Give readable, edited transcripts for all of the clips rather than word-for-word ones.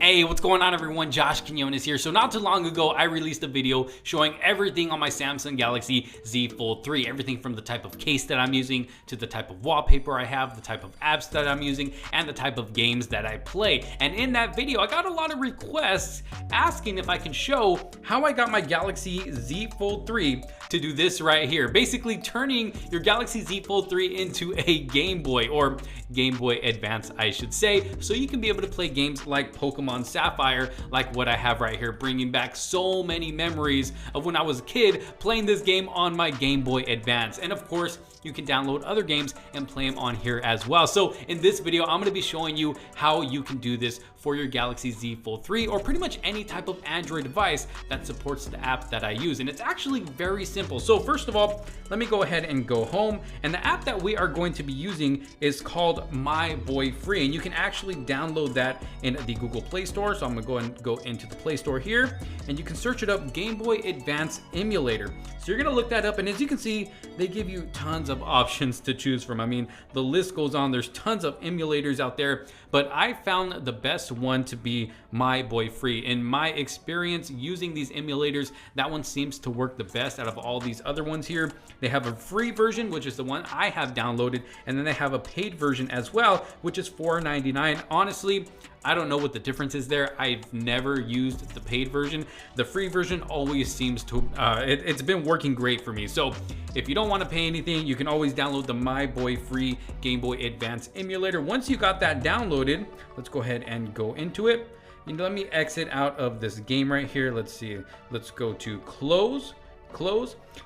Hey, what's going on everyone? Josh Quinones here. So not too long ago, I released a video showing everything on my Samsung Galaxy Z Fold 3. Everything from the type of case that I'm using, to the type of wallpaper I have, the type of apps that I'm using, and the type of games that I play. And in that video, I got a lot of requests asking if I can show how I got my Galaxy Z Fold 3 to do this right here. Basically turning your Galaxy Z Fold 3 into a Game Boy, or Game Boy Advance I should say, so you can be able to play games like Pokemon Sapphire, like what I have right here, bringing back so many memories of when I was a kid playing this game on my Game Boy Advance. And of course, you can download other games and play them on here as well. So in this video, I'm going to be showing you how you can do this for your Galaxy Z Fold 3 or pretty much any type of Android device that supports the app that I use. And it's actually very simple. So first of all, let me go ahead and go home. And the app that we are going to be using is called My Boy Free. And you can actually download that in the Google Play Store. So I'm gonna go and go into the Play Store here, and you can search it up, Game Boy Advance Emulator. So you're gonna look that up, and as you can see, they give you tons of options to choose from. I mean, the list goes on. There's tons of emulators out there, but I found the best one to be My Boy Free. In my experience using these emulators, that one seems to work the best out of all these other ones here. They have a free version, which is the one I have downloaded, and then they have a paid version as well, which is $4.99. Honestly, I don't know what the difference is there. I've never used the paid version. The free version always seems to, it's been working great for me. So if you don't want to pay anything, you can always download the My Boy Free Game Boy Advance emulator. Once you got that downloaded, let's go ahead and go into it. And let me exit out of this game right here. Let's see, let's go to close.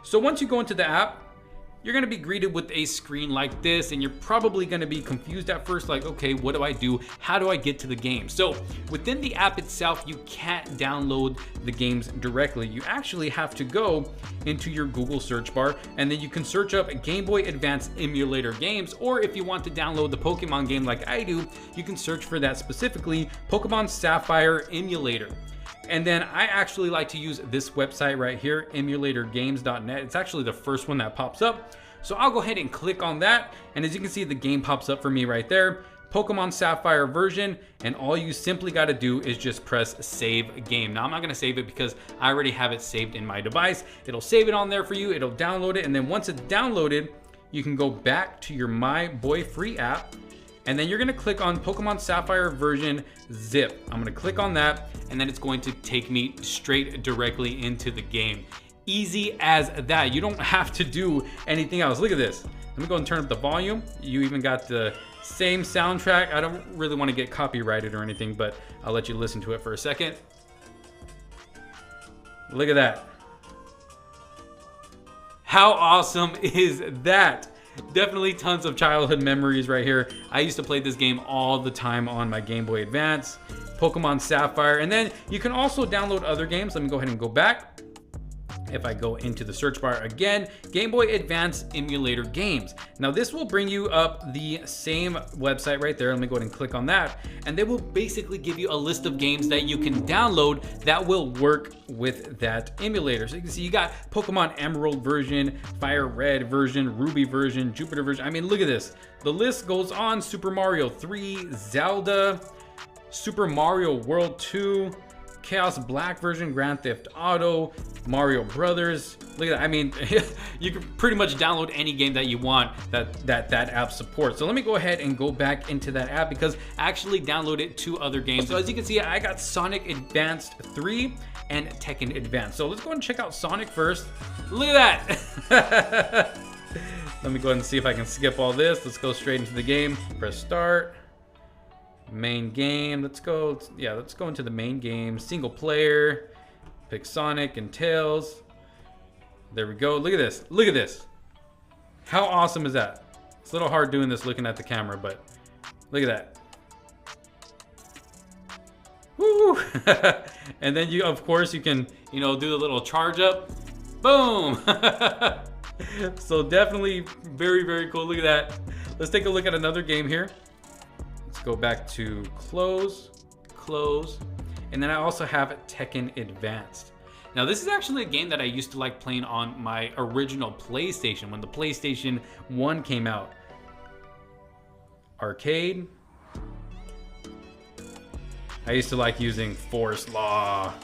So once you go into the app, you're gonna be greeted with a screen like this, and you're probably gonna be confused at first, like, okay, what do I do? How do I get to the game? So within the app itself, you can't download the games directly. You actually have to go into your Google search bar, and then you can search up Game Boy Advance Emulator games, or if you want to download the Pokemon game like I do, you can search for that specifically, Pokemon Sapphire Emulator. And then I actually like to use this website right here, emulatorgames.net. It's actually the first one that pops up. So I'll go ahead and click on that. And as you can see, the game pops up for me right there, Pokemon Sapphire version. And all you simply got to do is just press save game. Now I'm not going to save it because I already have it saved in my device. It'll save it on there for you. It'll download it. And then once it's downloaded, you can go back to your My Boy Free app. And then you're gonna click on Pokemon Sapphire version zip. I'm gonna click on that, and then it's going to take me straight directly into the game. Easy as that. You don't have to do anything else. Look at this. Let me go and turn up the volume. You even got the same soundtrack. I don't really want to get copyrighted or anything, but I'll let you listen to it for a second. Look at that. How awesome is that? Definitely tons of childhood memories right here. I used to play this game all the time on my Game Boy Advance, Pokemon Sapphire, and then you can also download other games. Let me go ahead and go back. If I go into the search bar again, Game Boy Advance Emulator Games. Now this will bring you up the same website right there. Let me go ahead and click on that. And they will basically give you a list of games that you can download that will work with that emulator. So you can see you got Pokemon Emerald version, Fire Red version, Ruby version, Jupiter version. I mean, look at this. The list goes on. Super Mario 3, Zelda, Super Mario World 2, Chaos Black version, Grand Theft Auto, Mario Brothers. Look at that. I mean, you can pretty much download any game that you want that app supports. So let me go ahead and go back into that app because I actually downloaded 2 other games. So as you can see, I got Sonic Advanced 3 and Tekken Advanced. So let's go and check out Sonic first. Look at that. Let me go ahead and see if I can skip all this. Let's go straight into the game. Press start. Main game. Let's go. Yeah, let's go into the main game. Single player. Pick Sonic and Tails. There we go. Look at this. Look at this. How awesome is that? It's a little hard doing this looking at the camera, but look at that. Woo! And then you, of course, you can, do the little charge up. Boom! So definitely very, very cool. Look at that. Let's take a look at another game here. Let's go back to close. And then I also have Tekken Advanced. Now this is actually a game that I used to like playing on my original PlayStation when the PlayStation 1 came out. Arcade. I used to like using Force Law.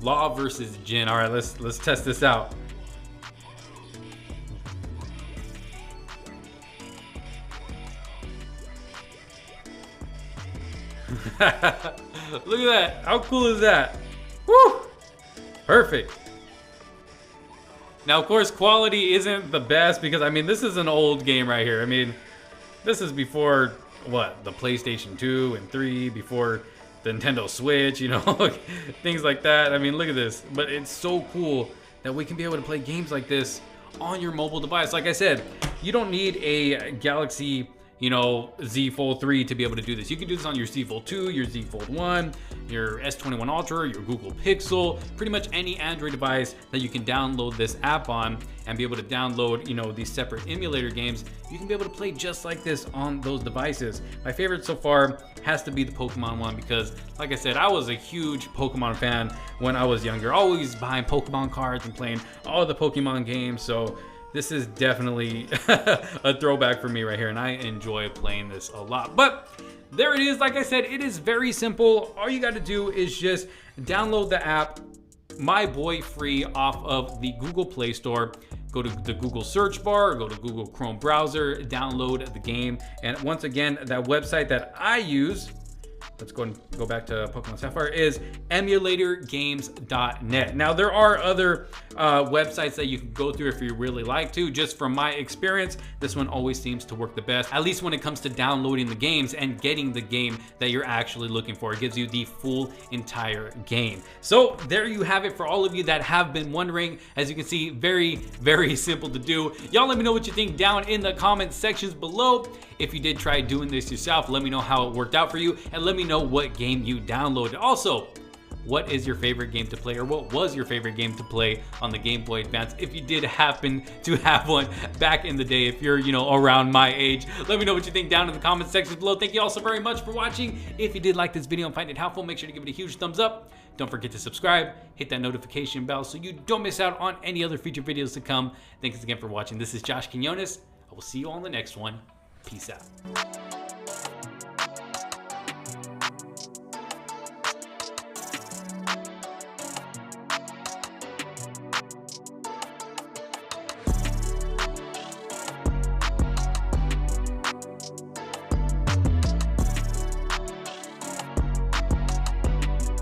Law versus Jin. All right, let's test this out. Look at that. How cool is that? Woo! Perfect. Now, of course, quality isn't the best because, I mean, this is an old game right here. I mean, this is before, what, the PlayStation 2 and 3, before the Nintendo Switch, you know, things like that. I mean, look at this. But it's so cool that we can be able to play games like this on your mobile device. Like I said, you don't need a Galaxy, you know, Z Fold 3 to be able to do this. You can do this on your Z Fold 2, your Z Fold 1, your S21 Ultra, your Google Pixel, pretty much any Android device that you can download this app on and be able to download, you know, these separate emulator games. You can be able to play just like this on those devices. My favorite so far has to be the Pokemon one because, like I said, I was a huge Pokemon fan when I was younger, always buying Pokemon cards and playing all the Pokemon games. So this is definitely a throwback for me right here, and I enjoy playing this a lot. But there it is. Like I said, it is very simple. All you got to do is just download the app, My Boy, free off of the Google Play Store. Go to the Google search bar, or go to Google Chrome browser, download the game. And once again, that website that I use, let's go and go back to Pokemon Sapphire, is emulatorgames.net. Now, there are other websites that you can go through if you really like to. Just from my experience, this one always seems to work the best, at least when it comes to downloading the games and getting the game that you're actually looking for. It gives you the full entire game. So there you have it for all of you that have been wondering. As you can see, very, very simple to do. Y'all let me know what you think down in the comment sections below. If you did try doing this yourself, let me know how it worked out for you, and let me know what game you downloaded. Also, what is your favorite game to play, or what was your favorite game to play on the Game Boy Advance if you did happen to have one back in the day, if you're, you know, around my age. Let me know what you think down in the comment sections below. Thank you all so very much for watching. If you did like this video and find it helpful, make sure to give it a huge thumbs up. Don't forget to subscribe, hit that notification bell so you don't miss out on any other future videos to come. Thanks again for watching. This is Josh Quinones. I will see you all in the next one. Peace out.